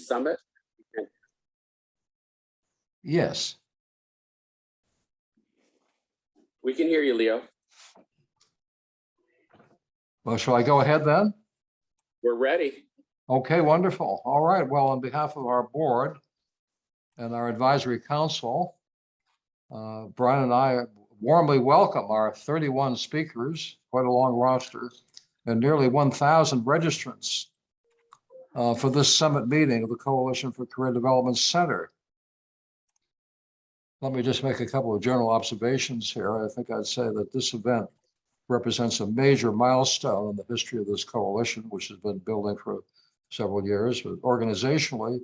Summit? Yes. We can hear you, Leo. Well, shall I go ahead then? We're ready. Okay, wonderful. All right. Well, on behalf of our board and our advisory council, Bryan and I warmly welcome our 31 speakers, quite a long roster, and nearly 1,000 registrants for this summit meeting of the Coalition for Career Development Center. Let me just make a couple of general observations here. I think I'd say that this event represents a major milestone in the history of this coalition, which has been building for several years. But organizationally,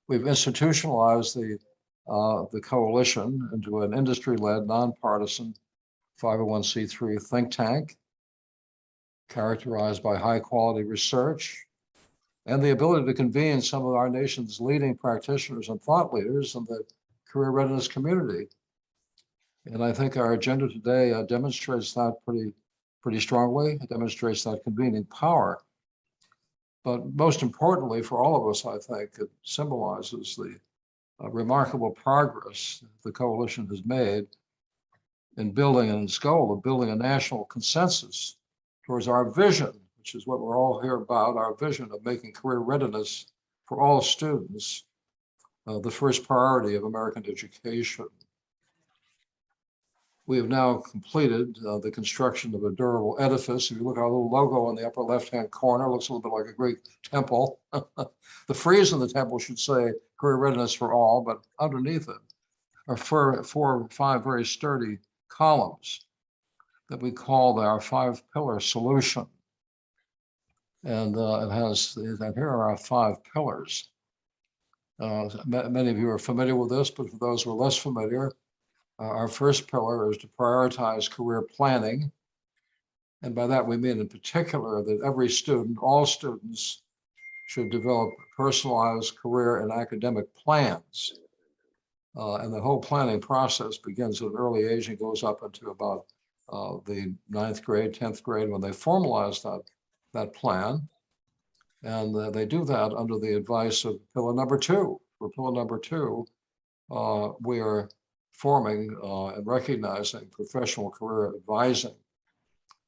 we've institutionalized the coalition into an industry-led, nonpartisan 501c3 think tank, characterized by high-quality research and the ability to convene some of our nation's leading practitioners and thought leaders in the career readiness community. And I think our agenda today demonstrates that pretty strongly. It demonstrates that convening power. But most importantly for all of us, I think it symbolizes the remarkable progress the coalition has made in building and its goal of building a national consensus towards our vision, which is what we're all here about, our vision of making career readiness for all students the first priority of American education. We have now completed the construction of a durable edifice. If you look at our little logo on the upper left-hand corner, it looks a little bit like a Greek temple. The frieze in the temple should say career readiness for all, but underneath it are four or five very sturdy columns that we call our 5-pillar solution. And here are our 5 pillars. Many of you are familiar with this, but for those who are less familiar, our first pillar is to prioritize career planning. And by that, we mean in particular that every student, all students, should develop personalized career and academic plans. And the whole planning process begins at an early age and goes up into about the 9th grade, 10th grade, when they formalize that plan. And they do that under the advice of pillar number 2. For pillar number 2, we are forming and recognizing professional career advising.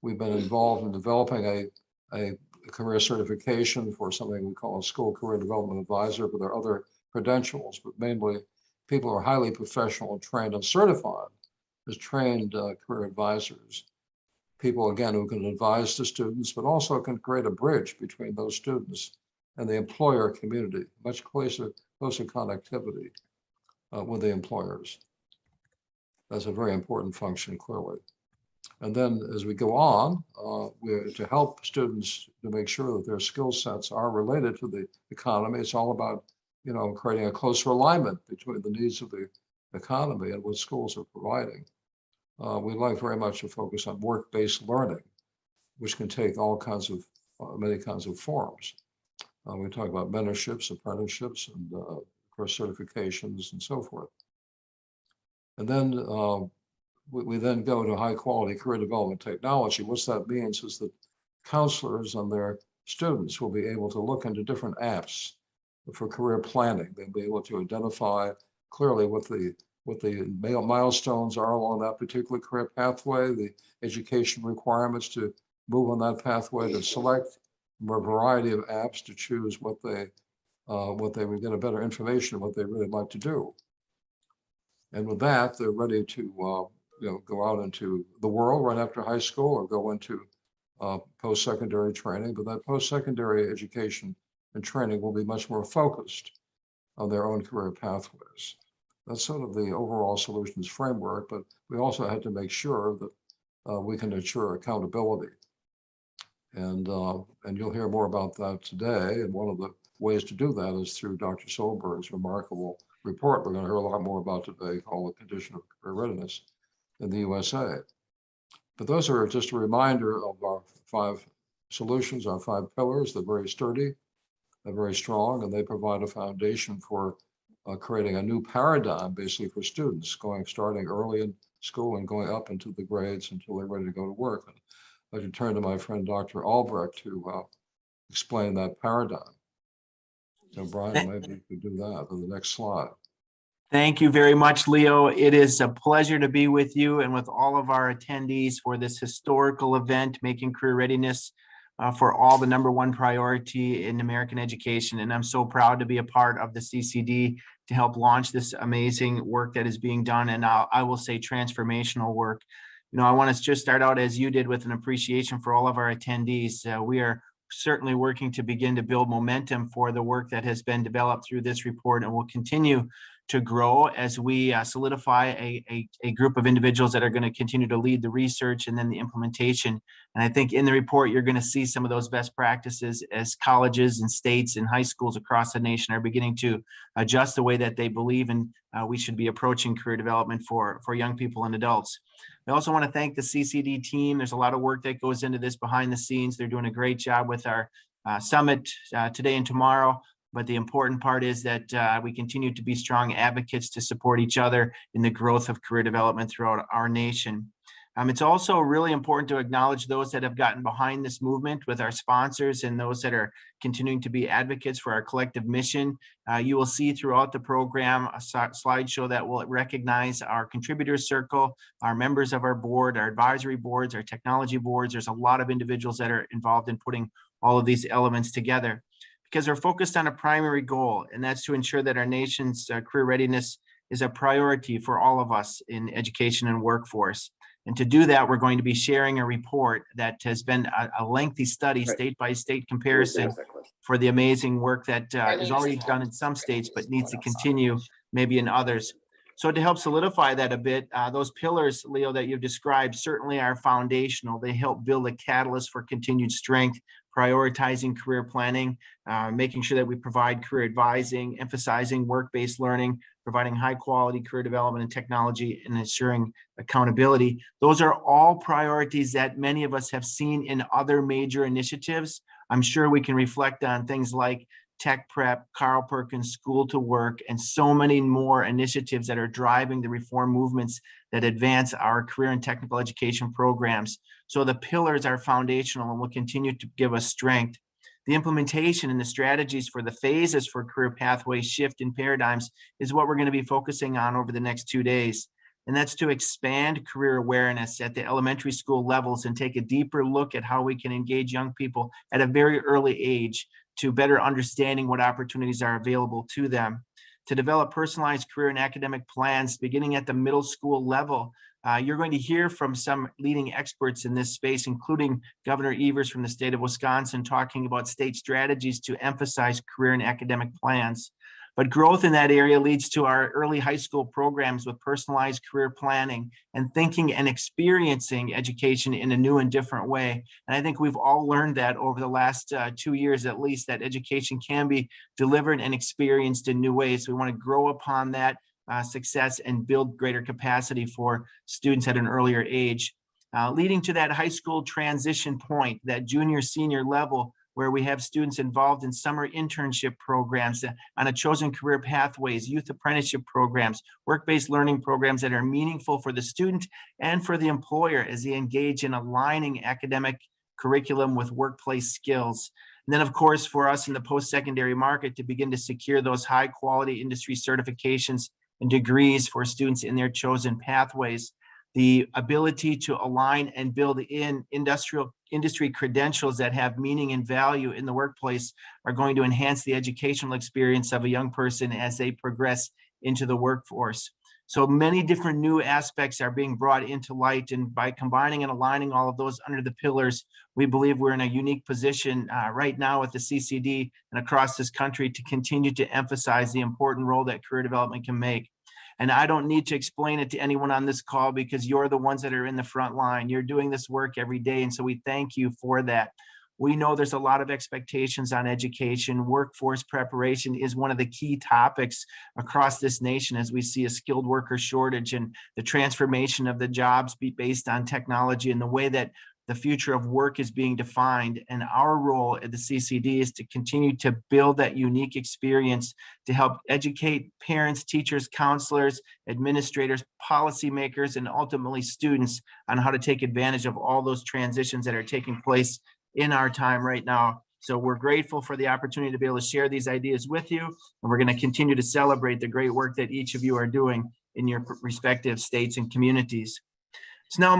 We've been involved in developing a career certification for something we call a school career development advisor, but there are other credentials, but mainly people who are highly professional and trained and certified as trained career advisors. People, again, who can advise the students, but also can create a bridge between those students and the employer community, much closer connectivity with the employers. That's a very important function, clearly. And then as we go on, we're to help students to make sure that their skill sets are related to the economy. It's all about, creating a closer alignment between the needs of the economy and what schools are providing. We'd like very much to focus on work-based learning, which can take all kinds of, many kinds of forms. We talk about mentorships, apprenticeships, and of course, certifications and so forth. And then we then go to high quality career development technology. What that means is that counselors and their students will be able to look into different apps for career planning. They'll be able to identify clearly what the milestones are along that particular career pathway, the education requirements to move on that pathway, to select from a variety of apps to choose what they would get a better information, what they really like to do. And with that, they're ready to go out into the world right after high school or go into post-secondary training. But that post-secondary education and training will be much more focused on their own career pathways. That's sort of the overall solutions framework, but we also had to make sure that we can ensure accountability. And you'll hear more about that today. And one of the ways to do that is through Dr. Solberg's remarkable report we're going to hear a lot more about today, called The Condition of Career Readiness in the USA. But those are just a reminder of our 5 solutions, our 5 pillars. They're very sturdy, they're very strong, and they provide a foundation for creating a new paradigm, basically, for students starting early in school and going up into the grades until they're ready to go to work. And I'd like to turn to my friend, Dr. Albrecht, to explain that paradigm. So Brian, maybe you could do that on the next slide. Thank you very much, Leo. It is a pleasure to be with you and with all of our attendees for this historical event, making career readiness for all the #1 priority in American education. And I'm so proud to be a part of the CCD to help launch this amazing work that is being done. And I will say transformational work. You know, I want to just start out as you did with an appreciation for all of our attendees. We are certainly working to begin to build momentum for the work that has been developed through this report, and will continue to grow as we solidify a group of individuals that are going to continue to lead the research and then the implementation. And I think in the report, you're going to see some of those best practices as colleges and states and high schools across the nation are beginning to adjust the way that they believe and we should be approaching career development for young people and adults. I also want to thank the CCD team. There's a lot of work that goes into this behind the scenes. They're doing a great job with our summit today and tomorrow. But the important part is that we continue to be strong advocates to support each other in the growth of career development throughout our nation. It's also really important to acknowledge those that have gotten behind this movement with our sponsors and those that are continuing to be advocates for our collective mission. You will see throughout the program a slideshow that will recognize our contributors circle, our members of our board, our advisory boards, our technology boards. There's a lot of individuals that are involved in putting all of these elements together, because they're focused on a primary goal, and that's to ensure that our nation's career readiness is a priority for all of us in education and workforce. And to do that, we're going to be sharing a report that has been a lengthy study, state-by-state comparison for the amazing work that is already done in some states, but needs to continue maybe in others. So to help solidify that a bit, those pillars, Leo, that you've described certainly are foundational. They help build a catalyst for continued strength, prioritizing career planning, making sure that we provide career advising, emphasizing work-based learning, providing high quality career development and technology, and ensuring accountability. Those are all priorities that many of us have seen in other major initiatives. I'm sure we can reflect on things like Tech Prep, Carl Perkins, School to Work, and so many more initiatives that are driving the reform movements that advance our career and technical education programs. So the pillars are foundational and will continue to give us strength. The implementation and the strategies for the phases for career pathway shift in paradigms is what we're going to be focusing on over the next 2 days. And that's to expand career awareness at the elementary school levels and take a deeper look at how we can engage young people at a very early age to better understanding what opportunities are available to them. To develop personalized career and academic plans beginning at the middle school level. You're going to hear from some leading experts in this space, including Governor Evers from the state of Wisconsin, talking about state strategies to emphasize career and academic plans. But growth in that area leads to our early high school programs with personalized career planning and thinking and experiencing education in a new and different way. And I think we've all learned that over the last 2 years, at least, that education can be delivered and experienced in new ways. So we want to grow upon that success and build greater capacity for students at an earlier age, leading to that high school transition point, that junior, senior level, where we have students involved in summer internship programs on a chosen career pathways, youth apprenticeship programs, work-based learning programs that are meaningful for the student and for the employer as they engage in aligning academic curriculum with workplace skills. And then, of course, for us in the post-secondary market to begin to secure those high-quality industry certifications and degrees for students in their chosen pathways. The ability to align and build in industry credentials that have meaning and value in the workplace are going to enhance the educational experience of a young person as they progress into the workforce. So many different new aspects are being brought into light, and by combining and aligning all of those under the pillars, we believe we're in a unique position right now with the CCD and across this country to continue to emphasize the important role that career development can make. And I don't need to explain it to anyone on this call because you're the ones that are in the front line. You're doing this work every day. And so we thank you for that. We know there's a lot of expectations on education. Workforce preparation is one of the key topics across this nation as we see a skilled worker shortage and the transformation of the jobs be based on technology and the way that the future of work is being defined. And our role at the CCD is to continue to build that unique experience to help educate parents, teachers, counselors, administrators, policymakers, and ultimately students on how to take advantage of all those transitions that are taking place in our time right now So we're grateful for the opportunity to be able to share these ideas with you. And we're going to continue to celebrate the great work that each of you are doing in your respective states and communities. It's now